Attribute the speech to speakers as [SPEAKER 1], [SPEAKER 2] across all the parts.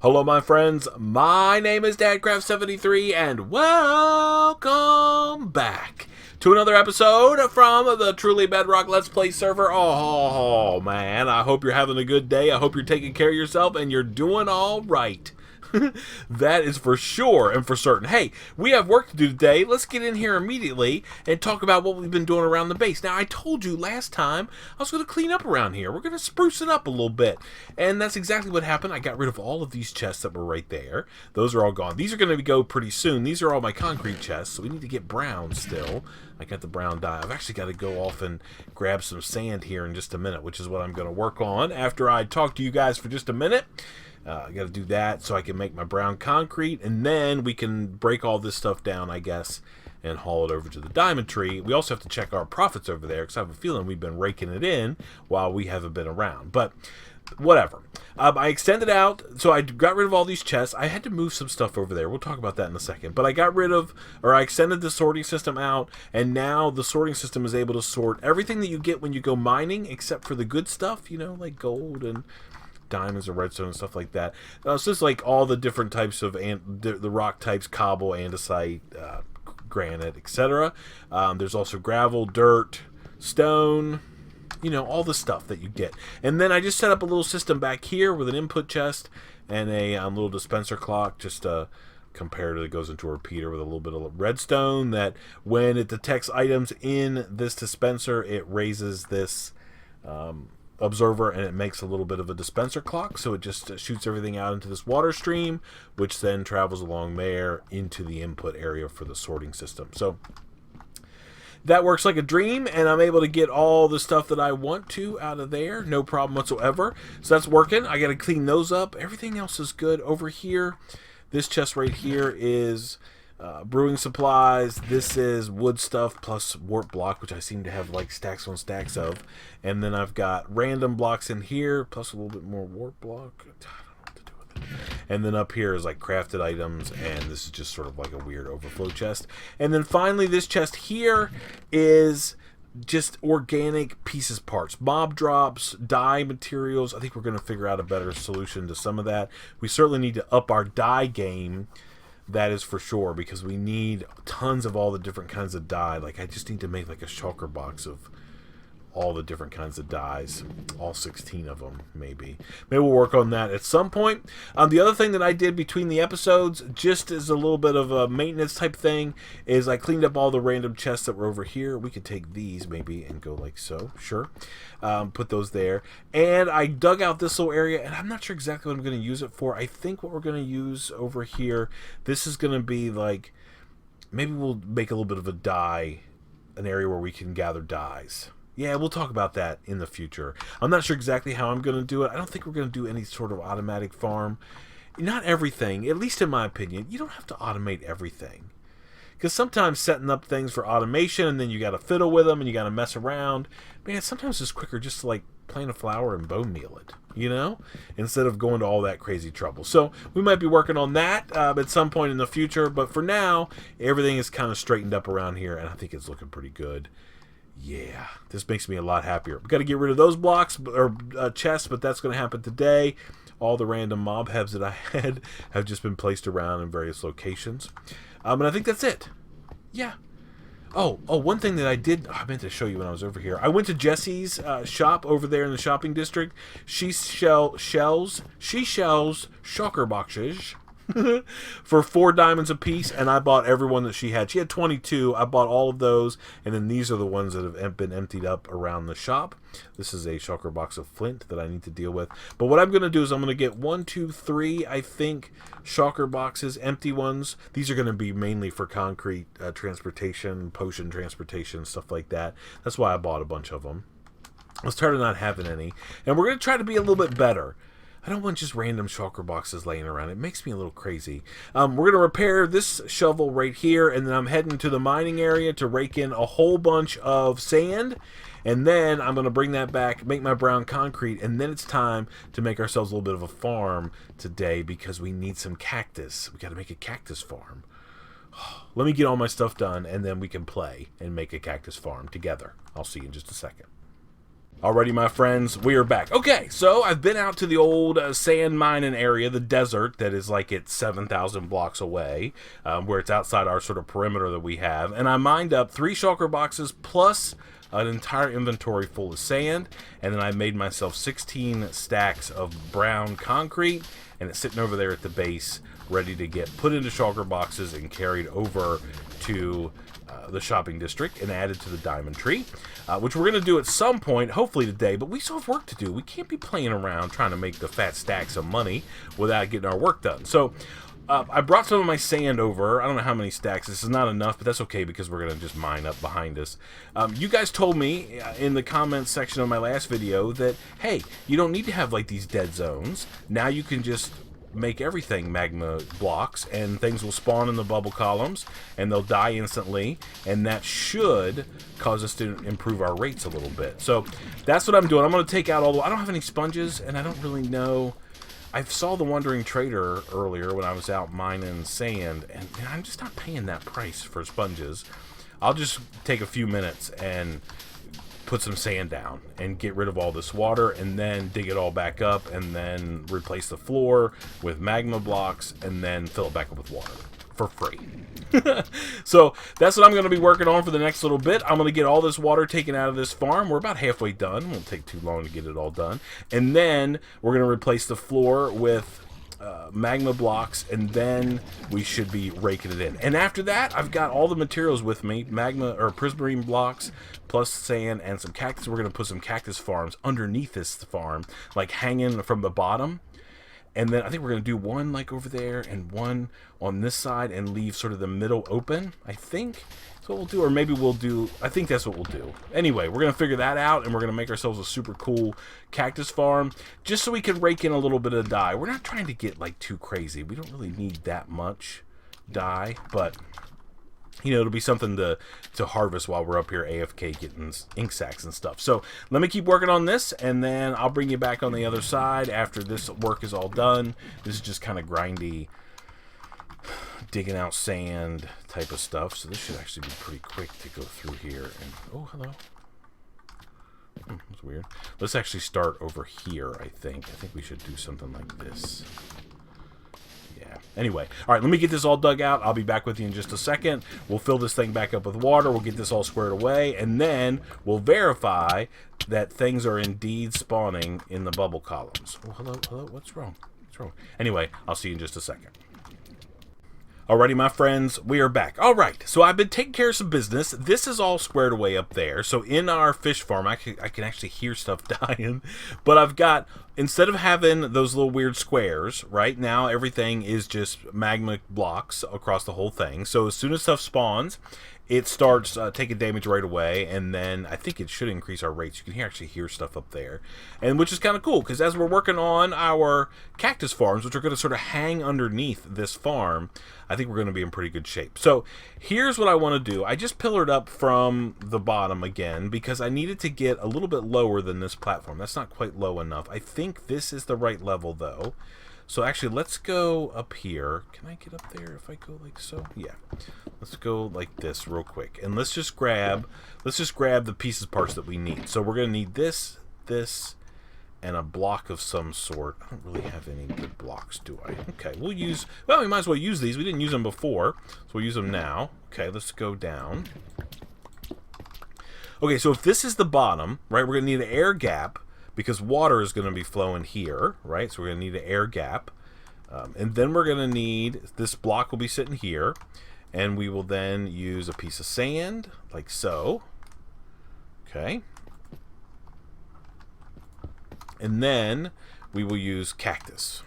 [SPEAKER 1] Hello my friends, my name is Dadcraft73 and welcome back to another episode from the truly Bedrock Let's Play server. Oh man, I hope you're having a good day. I hope you're taking care of yourself and you're doing alright. That is for sure and for certain. Hey, we have work to do today. Let's get in here immediately and talk about what we've been doing around the base. Now, I told you last time I was going to clean up around here. We're going to spruce it up a little bit. And that's exactly what happened. I got rid of all of these chests that were right there. Those are all gone. These are going to go pretty soon. These are all my concrete chests, so we need to get brown still. I got the brown dye. I've actually got to go off and grab some sand here in just a minute, which is what I'm going to work on after I talk to you guys for just a minute. I got to do that so I can make my brown concrete, and then we can break all this stuff down, I guess, and haul it over to the diamond tree. We also have to check our profits over there, because I have a feeling we've been raking it in while we haven't been around. But whatever. I extended out, so I got rid of all these chests. I had to move some stuff over there. We'll talk about that in a second. But I got rid of, or I extended the sorting system out, and now the sorting system is able to sort everything that you get when you go mining, except for the good stuff, you know, like gold and diamonds and redstone and stuff like that. So it's like all the different types of the rock types: cobble, andesite, granite, etc. There's also gravel, dirt, stone, you know, all the stuff that you get. And then I just set up a little system back here with an input chest and a little dispenser clock, just compared to that goes into a repeater with a little bit of redstone, that when it detects items in this dispenser, it raises this observer and it makes a little bit of a dispenser clock, so it just shoots everything out into this water stream, which then travels along there into the input area for the sorting system. So that works like a dream, and I'm able to get all the stuff that I want to out of there, no problem whatsoever. So that's working. I got to clean those up. Everything else is good over here. This chest right here is brewing supplies. This is wood stuff plus warp block, which I seem to have like stacks on stacks of. And then I've got random blocks in here plus a little bit more warp block. I don't know what to do with it. And then up here is like crafted items, and this is just sort of like a weird overflow chest. And then finally this chest here is just organic pieces, parts, mob drops, dye materials. I think we're going to figure out a better solution to some of that. We certainly need to up our dye game. That is for sure, because we need tons of all the different kinds of dye. Like, I just need to make like a shulker box of all the different kinds of dyes, all 16 of them, maybe. Maybe we'll work on that at some point. The other thing that I did between the episodes, just as a little bit of a maintenance type thing, is I cleaned up all the random chests that were over here. We could take these maybe and go like so, sure. Put those there. And I dug out this little area, and I'm not sure exactly what I'm going to use it for. I think what we're going to use over here, this is going to be like, maybe we'll make a little bit of a dye, an area where we can gather dyes. Yeah, we'll talk about that in the future. I'm not sure exactly how I'm going to do it. I don't think we're going to do any sort of automatic farm. Not everything, at least in my opinion. You don't have to automate everything. Because sometimes setting up things for automation, and then you got to fiddle with them, and you got to mess around. Man, sometimes it's quicker just to like plant a flower and bone meal it, you know, instead of going to all that crazy trouble. So we might be working on that at some point in the future. But for now, everything is kind of straightened up around here, and I think it's looking pretty good. Yeah, this makes me a lot happier. We've got to get rid of those blocks or chests, but that's going to happen today. All the random mob heads that I had have just been placed around in various locations. And I think that's it. Yeah. Oh, one thing that I did, I meant to show you when I was over here. I went to Jessie's shop over there in the shopping district. She sells shulker boxes for 4 diamonds a piece, and I bought every one that she had. She had 22. I bought all of those, and then these are the ones that have been emptied up around the shop. This is a shulker box of flint that I need to deal with. But what I'm going to do is I'm going to get 1, 2, 3, I think, shulker boxes, empty ones. These are going to be mainly for concrete transportation, potion transportation, stuff like that. That's why I bought a bunch of them. Let's try to not having any. And we're going to try to be a little bit better. I don't want just random shulker boxes laying around. It makes me a little crazy. We're going to repair this shovel right here, and then I'm heading to the mining area to rake in a whole bunch of sand, and then I'm going to bring that back, make my brown concrete, and then it's time to make ourselves a little bit of a farm today because we need some cactus. We got to make a cactus farm. Let me get all my stuff done, and then we can play and make a cactus farm together. I'll see you in just a second. Alrighty, my friends, we are back. Okay, so I've been out to the old sand mining area, the desert, that is like it's 7,000 blocks away, where it's outside our sort of perimeter that we have, and I mined up 3 shulker boxes plus an entire inventory full of sand, and then I made myself 16 stacks of brown concrete, and it's sitting over there at the base, ready to get put into shulker boxes and carried over to the shopping district and added to the diamond tree, which we're going to do at some point, hopefully today, but we still have work to do. We can't be playing around trying to make the fat stacks of money without getting our work done. So I brought some of my sand over. I don't know how many stacks. This is not enough, but that's okay because we're going to just mine up behind us. You guys told me in the comments section of my last video that, hey, you don't need to have like these dead zones. Now you can just make everything magma blocks and things will spawn in the bubble columns and they'll die instantly, and that should cause us to improve our rates a little bit. So that's what I'm doing. I'm going to take out all the... I don't have any sponges and I don't really know... I saw the Wandering Trader earlier when I was out mining sand, and I'm just not paying that price for sponges. I'll just take a few minutes and put some sand down and get rid of all this water, and then dig it all back up, and then replace the floor with magma blocks, and then fill it back up with water for free. So that's what I'm going to be working on for the next little bit. I'm going to get all this water taken out of this farm. We're about halfway done. Won't take too long to get it all done. And then we're going to replace the floor with magma blocks, and then we should be raking it in. And after that, I've got all the materials with me, magma or prismarine blocks plus sand and some cactus. We're going to put some cactus farms underneath this farm, like hanging from the bottom. And then I think we're going to do one like over there and one on this side and leave sort of the middle open, I think. That's what we'll do. Or maybe we'll do... I think that's what we'll do. Anyway, we're going to figure that out, and we're going to make ourselves a super cool cactus farm just so we can rake in a little bit of dye. We're not trying to get like too crazy. We don't really need that much dye, but... you know, it'll be something to harvest while we're up here AFK getting ink sacks and stuff. So let me keep working on this, and then I'll bring you back on the other side after this work is all done. This is just kind of grindy, digging out sand type of stuff. So this should actually be pretty quick to go through here. And oh, hello. That's weird. Let's actually start over here, I think. I think we should do something like this. Yeah. Anyway, all right, let me get this all dug out. I'll be back with you in just a second. We'll fill this thing back up with water. We'll get this all squared away, and then we'll verify that things are indeed spawning in the bubble columns. Oh, hello, hello. What's wrong? What's wrong? Anyway, I'll see you in just a second. Alrighty, my friends, we are back. All right, so I've been taking care of some business. This is all squared away up there. So in our fish farm, I can actually hear stuff dying. But I've got, instead of having those little weird squares, right now everything is just magma blocks across the whole thing. So as soon as stuff spawns, it starts taking damage right away, and then I think it should increase our rates. You can actually hear stuff up there, and which is kind of cool, because as we're working on our cactus farms, which are going to sort of hang underneath this farm, I think we're going to be in pretty good shape. So here's what I want to do. I just pillared up from the bottom again, because I needed to get a little bit lower than this platform. That's not quite low enough. I think this is the right level, though. So actually, let's go up here. Can I get up there if I go like so? Yeah. Let's go like this real quick. And let's just grab the pieces parts that we need. So we're going to need this, and a block of some sort. I don't really have any good blocks, do I? Okay, we might as well use these. We didn't use them before, so we'll use them now. Okay, let's go down. Okay, so if this is the bottom, right, we're going to need an air gap, because water is going to be flowing here, right? So we're going to need an air gap. And then we're going to need, this block will be sitting here, and we will then use a piece of sand, like so. Okay. And then we will use cactus.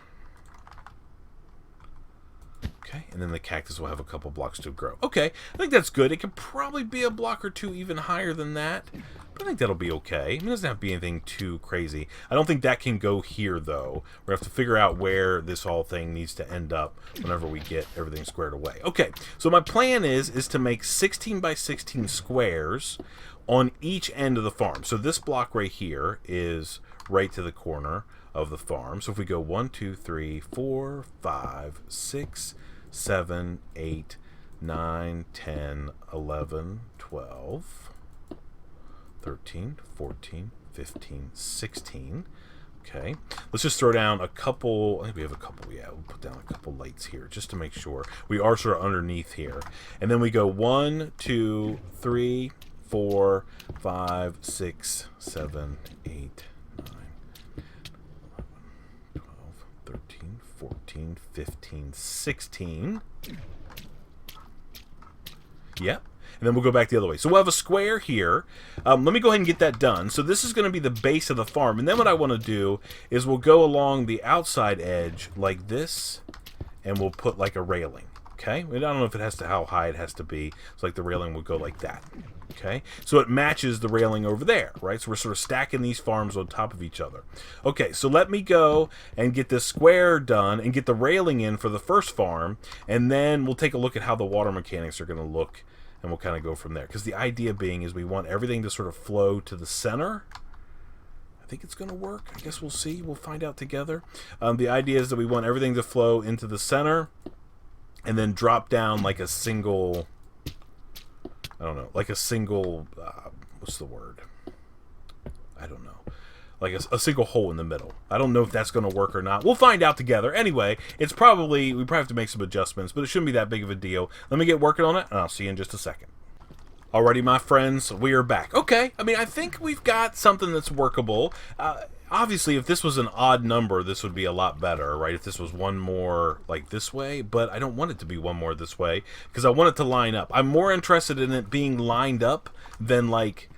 [SPEAKER 1] Okay, and then the cactus will have a couple blocks to grow. Okay, I think that's good. It could probably be a block or two even higher than that, but I think that'll be okay. It doesn't have to be anything too crazy. I don't think that can go here, though. We're going to have to figure out where this whole thing needs to end up whenever we get everything squared away. Okay, so my plan is to make 16 by 16 squares on each end of the farm. So this block right here is right to the corner of the farm. So if we go 1, 2, 3, 4, 5, 6, 7, 8, 9, 10, 11, 12, 13, 14, 15, 16. Okay, let's just throw down a couple. I think we have a couple. Yeah, we'll put down a couple lights here just to make sure we are sort of underneath here. And then we go 1, 2, 3, 4, 5, 6, 7, 8, 9, 11, 12, 13, 14, 15, 16. Yep. And then we'll go back the other way. So we'll have a square here. Let me go ahead and get that done. So this is going to be the base of the farm. And then what I want to do is we'll go along the outside edge like this, and we'll put like a railing. Okay? I don't know if it has to, how high it has to be. It's like the railing will go like that. Okay? So it matches the railing over there, right? So we're sort of stacking these farms on top of each other. Okay, so let me go and get this square done and get the railing in for the first farm, and then we'll take a look at how the water mechanics are going to look. And we'll kind of go from there. Because the idea being is we want everything to sort of flow to the center. I think it's going to work. I guess we'll see. We'll find out together. The idea is that we want everything to flow into the center. And then drop down like a single... I don't know. Like a single... what's the word? I don't know. Like a single hole in the middle. I don't know if that's going to work or not. We'll find out together. Anyway, it's probably, we probably have to make some adjustments, but it shouldn't be that big of a deal. Let me get working on it, and I'll see you in just a second. Alrighty, my friends, we are back. Okay, I mean, I think we've got something that's workable. Obviously, if this was an odd number, this would be a lot better, right? If this was one more like this way, but I don't want it to be one more this way, because I want it to line up. I'm more interested in it being lined up than like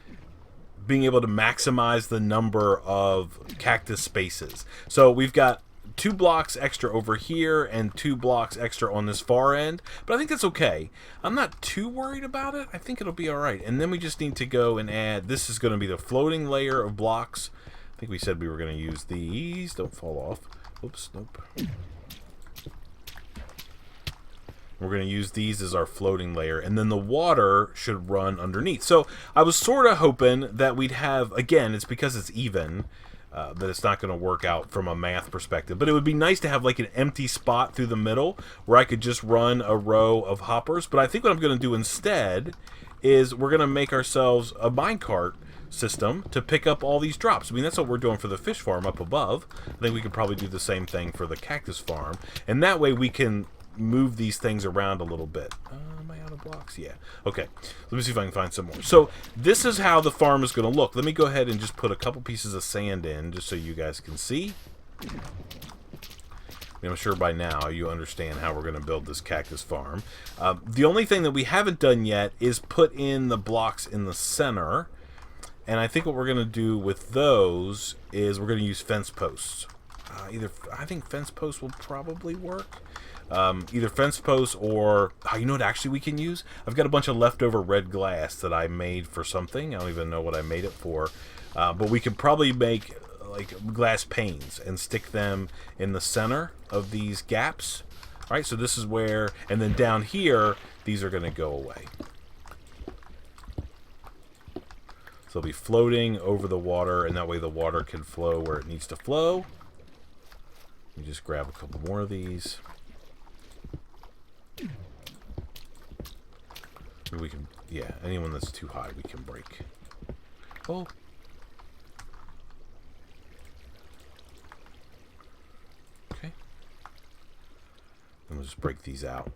[SPEAKER 1] being able to maximize the number of cactus spaces. So we've got 2 blocks extra over here and 2 blocks extra on this far end, but I think that's okay. I'm not too worried about it. I think it'll be alright. And then we just need to go and add, this is going to be the floating layer of blocks. I think we said we were going to use these. Don't fall off. Oops, nope. We're going to use these as our floating layer, and then the water should run underneath. So I was sort of hoping that we'd have, again, it's because it's even, that it's not going to work out from a math perspective. But it would be nice to have like an empty spot through the middle where I could just run a row of hoppers. But I think what I'm going to do instead is we're going to make ourselves a minecart system to pick up all these drops. I mean, that's what we're doing for the fish farm up above. I think we could probably do the same thing for the cactus farm. And that way we can move these things around a little bit. Am I out of blocks? Yeah. Okay. Let me see if I can find some more. So this is how the farm is going to look. Let me go ahead and just put a couple pieces of sand in just so you guys can see. I'm sure by now you understand how we're going to build this cactus farm. The only thing that we haven't done yet is put in the blocks in the center. And I think what we're going to do with those is we're going to use fence posts. I think fence posts will probably work. Either fence posts or, you know what actually we can use? I've got a bunch of leftover red glass that I made for something. I don't even know what I made it for. But we could probably make like glass panes and stick them in the center of these gaps. All right, so this is where, and then down here, these are going to go away. So they'll be floating over the water, and that way the water can flow where it needs to flow. You just grab a couple more of these. We can, yeah, anyone that's too high we can break. Oh. Okay. And we'll just break these out.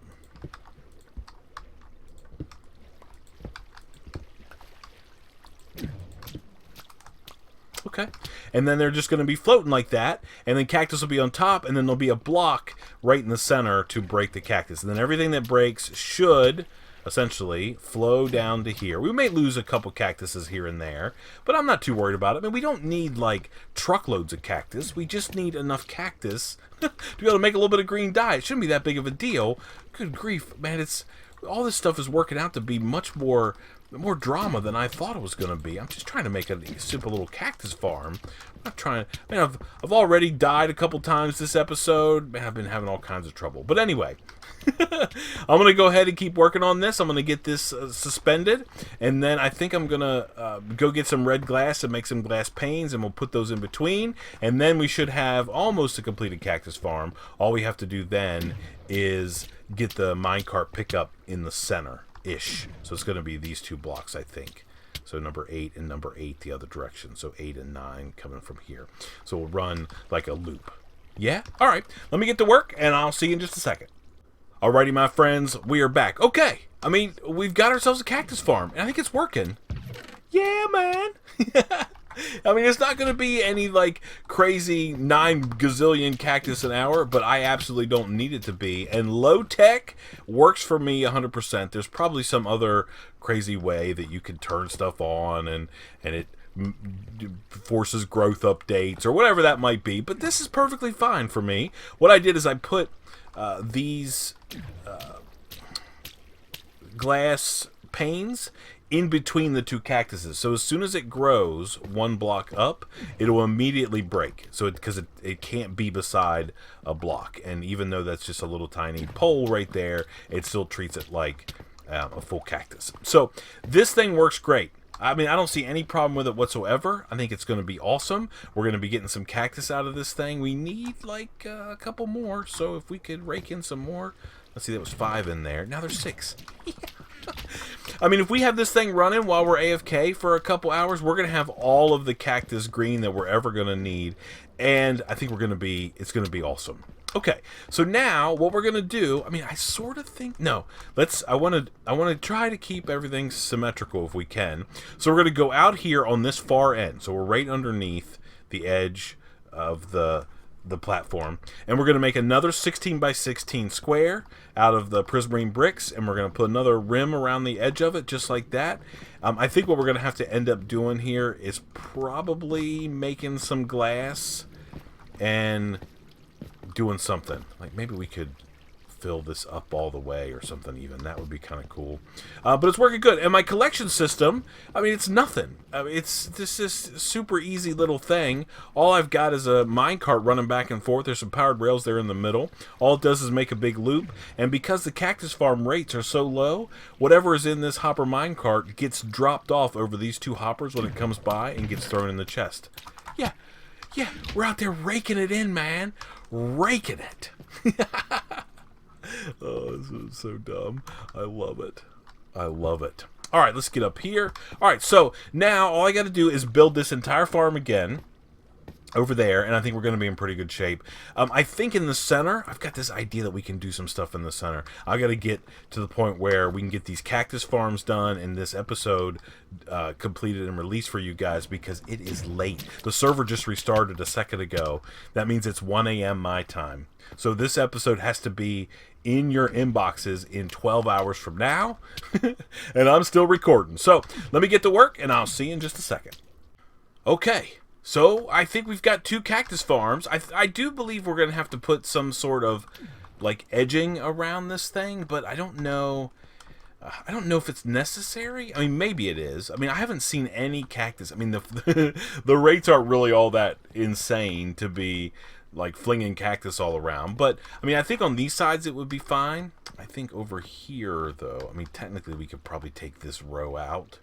[SPEAKER 1] Okay. And then they're just going to be floating like that, and then cactus will be on top, and then there'll be a block right in the center to break the cactus. And then everything that breaks should essentially flow down to here. We may lose a couple cactuses here and there, but I'm not too worried about it. I mean, we don't need like truckloads of cactus. We just need enough cactus to be able to make a little bit of green dye. It shouldn't be that big of a deal. Good grief, man, it's all this stuff is working out to be much more drama than I thought it was going to be. I'm just trying to make a simple little cactus farm. I'm not trying to, man, I've already died a couple times this episode. Man, I've been having all kinds of trouble. But anyway, I'm going to go ahead and keep working on this. I'm going to get this suspended, and then I think I'm going to go get some red glass and make some glass panes, and we'll put those in between, and then we should have almost a completed cactus farm. All we have to do then is get the minecart pickup in the center-ish. So it's going to be these 2 blocks, I think. So number 8 and number 8 the other direction. So 8 and 9 coming from here. So we'll run like a loop. Yeah? All right. Let me get to work, and I'll see you in just a second. Alrighty, my friends. We are back. Okay. I mean, we've got ourselves a cactus farm, and I think it's working. Yeah, man. I mean, it's not going to be any, like, crazy 9 gazillion cactus an hour, but I absolutely don't need it to be. And low-tech works for me 100%. There's probably some other crazy way that you can turn stuff on, and it forces growth updates, or whatever that might be. But this is perfectly fine for me. What I did is I put these glass panes in between the 2 cactuses, so as soon as it grows 1 block up, it'll immediately break. So because it can't be beside a block, and even though that's just a little tiny pole right there, it still treats it like a full cactus. So this thing works great. I mean, I don't see any problem with it whatsoever. I think it's going to be awesome. We're going to be getting some cactus out of this thing. We need like a couple more, so if we could rake in some more. Let's see, that was 5 in there. Now there's 6. I mean, if we have this thing running while we're AFK for a couple hours, we're going to have all of the cactus green that we're ever going to need. And I think it's going to be awesome. Okay, so now what we're going to do, I mean, I sort of think, no, I want to try to keep everything symmetrical if we can. So we're going to go out here on this far end. So we're right underneath the edge of the platform, and we're going to make another 16 by 16 square out of the prismarine bricks, and we're going to put another rim around the edge of it just like that. I think what we're going to have to end up doing here is probably making some glass and doing something like, maybe we could fill this up all the way or something. Even that would be kind of cool. But it's working good. And my collection system, I mean, it's nothing. I mean, it's this super easy little thing. All I've got is a minecart running back and forth. There's some powered rails there in the middle. All it does is make a big loop. And because the cactus farm rates are so low, whatever is in this hopper minecart gets dropped off over these 2 hoppers when it comes by and gets thrown in the chest. Yeah, we're out there raking it in, man. Raking it. Oh, this is so dumb. I love it. I love it. All right, let's get up here. All right, so now all I got to do is build this entire farm again over there, and I think we're going to be in pretty good shape. I think in the center, I've got this idea that we can do some stuff in the center. I've got to get to the point where we can get these cactus farms done and this episode completed and released for you guys, because it is late. The server just restarted a second ago. That means it's 1 a.m. my time. So this episode has to be in your inboxes in 12 hours from now, and I'm still recording. So let me get to work, and I'll see you in just a second. Okay. So, I think we've got 2 cactus farms. I do believe we're going to have to put some sort of, like, edging around this thing, but I don't know. I don't know if it's necessary. I mean, maybe it is. I mean, I haven't seen any cactus. I mean, the rates aren't really all that insane to be, like, flinging cactus all around. But, I mean, I think on these sides it would be fine. I think over here, though, I mean, technically we could probably take this row out.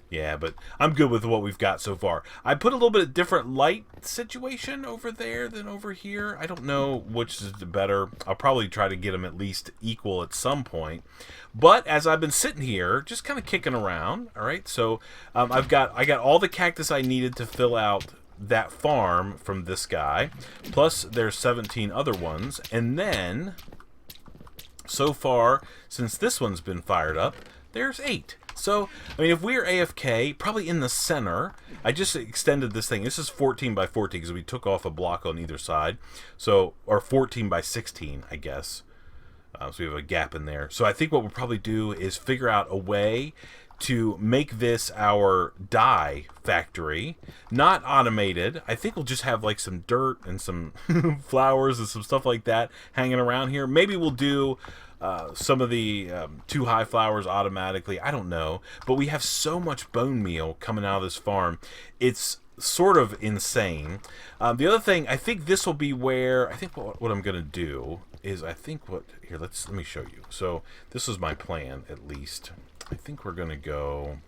[SPEAKER 1] Yeah, but I'm good with what we've got so far. I put a little bit of different light situation over there than over here. I don't know which is the better. I'll probably try to get them at least equal at some point. But as I've been sitting here, just kind of kicking around, all right? So I got all the cactus I needed to fill out that farm from this guy. Plus there's 17 other ones. And then, so far, since this one's been fired up, there's 8. So, I mean, if we're AFK, probably in the center, I just extended this thing. This is 14 by 14 because we took off a block on either side. So, or 14 by 16, I guess. So we have a gap in there. So I think what we'll probably do is figure out a way to make this our dye factory. Not automated. I think we'll just have like some dirt and some flowers and some stuff like that hanging around here. Maybe we'll do some of the 2 high flowers automatically. I don't know. But we have so much bone meal coming out of this farm. It's sort of insane. The other thing, I think this will be where, I think what I'm going to do is, here, let me show you. So this is my plan, at least. I think we're going to go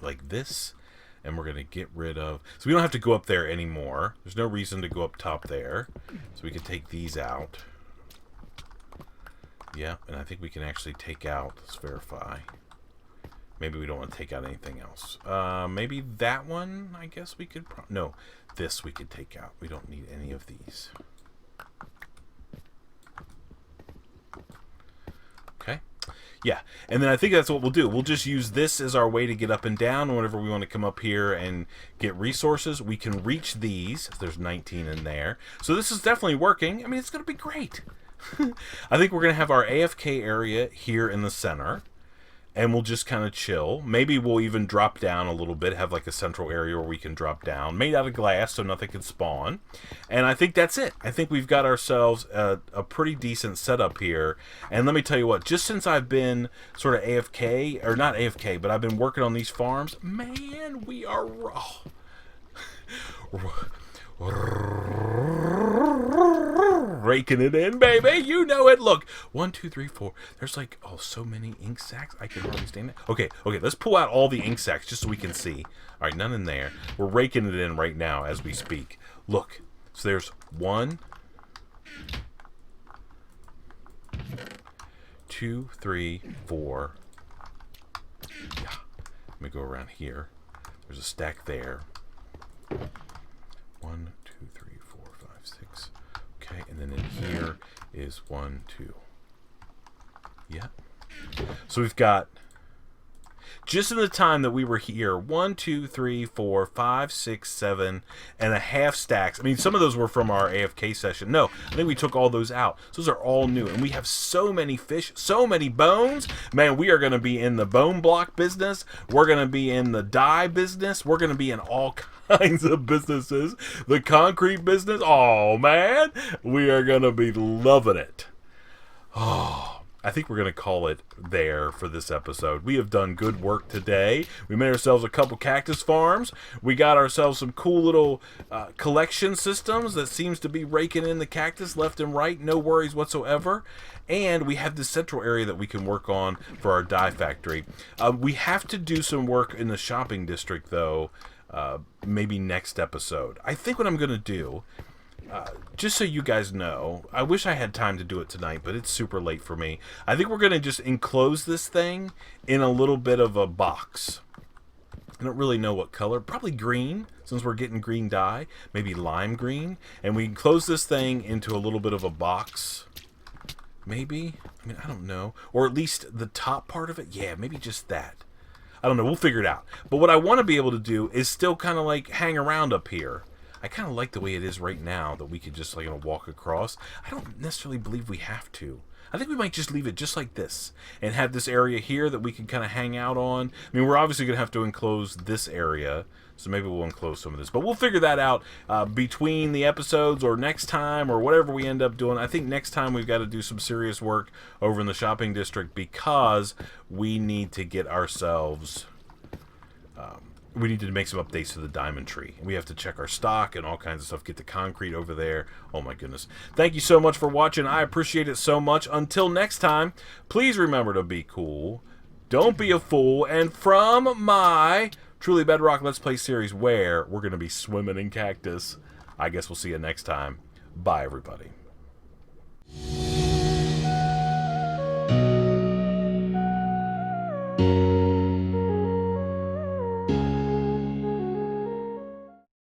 [SPEAKER 1] like this, and we're going to get rid of, so we don't have to go up there anymore. There's no reason to go up top there. So we can take these out. Yeah, and I think we can actually take out, let's verify. Maybe we don't want to take out anything else. Maybe that one, I guess we could... No, this we could take out. We don't need any of these. Okay. Yeah, and then I think that's what we'll do. We'll just use this as our way to get up and down. Whenever we want to come up here and get resources, we can reach these. There's 19 in there. So this is definitely working. I mean, it's going to be great. I think we're going to have our AFK area here in the center. And we'll just kind of chill. Maybe we'll even drop down a little bit, have like a central area where we can drop down. Made out of glass, so nothing can spawn. And I think that's it. I think we've got ourselves a pretty decent setup here. And let me tell you what, just since I've been sort of AFK, or not AFK, but I've been working on these farms, man, we are raw. Raking it in, baby. You know it. Look, 1, 2, 3, 4. There's like, oh, so many ink sacks. I can hardly stand it. Okay, let's pull out all the ink sacks just so we can see. All right, none in there. We're raking it in right now as we speak. Look, so there's 1, 2, 3, 4. Yeah, let me go around here. There's a stack there. 1, 2, 3, 4, 5, 6. Okay, and then in here is 1, 2. Yeah. So we've got, just in the time that we were here, 1, 2, 3, 4, 5, 6, 7 and a half stacks. I mean, some of those were from our AFK session. No, I think we took all those out. Those are all new. And we have so many fish, so many bones. Man, we are going to be in the bone block business. We're going to be in the dye business. We're going to be in all kinds of businesses. The concrete business. Oh, man. We are going to be loving it. Oh, I think we're going to call it there for this episode. We have done good work today. We made ourselves a couple cactus farms. We got ourselves some cool little collection systems that seems to be raking in the cactus left and right. No worries whatsoever. And we have this central area that we can work on for our dye factory. We have to do some work in the shopping district, though, maybe next episode. I think what I'm going to do, just so you guys know, I wish I had time to do it tonight, but it's super late for me. I think we're going to just enclose this thing in a little bit of a box. I don't really know what color. Probably green, since we're getting green dye. Maybe lime green. And we enclose this thing into a little bit of a box. Maybe? I mean, I don't know. Or at least the top part of it. Yeah, maybe just that. I don't know. We'll figure it out. But what I want to be able to do is still kind of like hang around up here. I kind of like the way it is right now, that we could just like walk across. I don't necessarily believe we have to. I think we might just leave it just like this and have this area here that we can kind of hang out on. I mean, we're obviously going to have to enclose this area, so maybe we'll enclose some of this. But we'll figure that out between the episodes or next time or whatever we end up doing. I think next time we've got to do some serious work over in the shopping district because we need to get ourselves... we need to make some updates to the diamond tree. We have to check our stock and all kinds of stuff. Get the concrete over there. Oh my goodness. Thank you so much for watching. I appreciate it so much. Until next time, please remember to be cool. Don't be a fool. And from my Truly Bedrock Let's Play series where we're going to be swimming in cactus, I guess we'll see you next time. Bye, everybody.